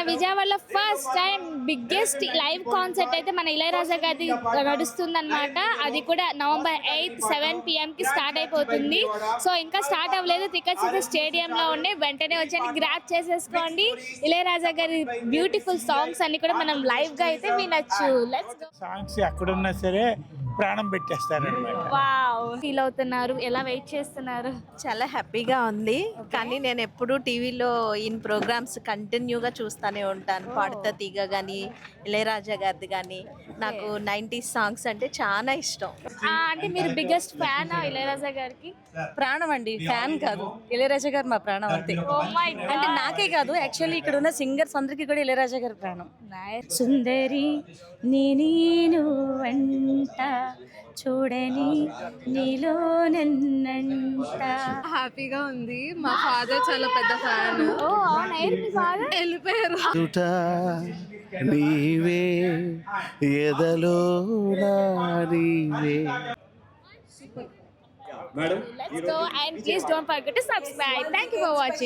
విజయవాడలో first time biggest live concert అయితే మన ఇళయరాజా గారి నడుస్తుందన్నమాట. అది కూడా November 8 7 PM కి స్టార్ట్ అయిపోతుంది. సో ఇంకా స్టార్ట్ అవ్వలేదు, టికెట్స్ అయితే స్టేడియంలో ఉన్నాయి. వెంటనే వచ్చి గ్రాప్ చేసేసుకోండి. ఇళయరాజా గారి బ్యూటిఫుల్ సాంగ్స్ అన్ని కూడా మనం లైవ్ గా అయితే వినొచ్చు. Let's go. సాంగ్స్ ఎక్కడున్నా సరే ప్రాణం పెట్టేస్తారనమాట. వావ్, ఫీల్ అవుతున్నారు? ఎలా వెయిట్ చేస్తున్నారు? చాలా హ్యాపీగా ఉంది. కానీ నేను ఎప్పుడు టీవీలో ఇన్ ప్రోగ్రామ్స్ కంటిన్యూగా చూస్తూనే ఉంటాను. పాడుతా తీగ కానీ ఇళయరాజా గారిది కానీ నాకు 90s సాంగ్స్ అంటే చాలా ఇష్టం. అంటే మీరు బిగ్గెస్ట్ ఫ్యాన్ ఇళయరాజా గారికి? ప్రాణం అండి, ఫ్యాన్ కాదు. ఇళయరాజా గారు మా ప్రాణం అంతే. Oh my God. అంటే నాకే కాదు, యాక్చువల్లీ ఇక్కడ ఉన్న సింగర్స్ అందరికీ కూడా ఇళయరాజా గారి ప్రాణం. సుందరి నేను వంట చూడని నీలో నన్నంట. హ్యాపీగా ఉంది. మా ఫాదర్ చాలా పెద్ద ఫ్యాన్. ఓ అవునా, ఏంటి మీ father? వెళ్ళిపోయారు. నీవే ఎదలో నీవే. Let's go and please don't forget to subscribe. Thank you for watching.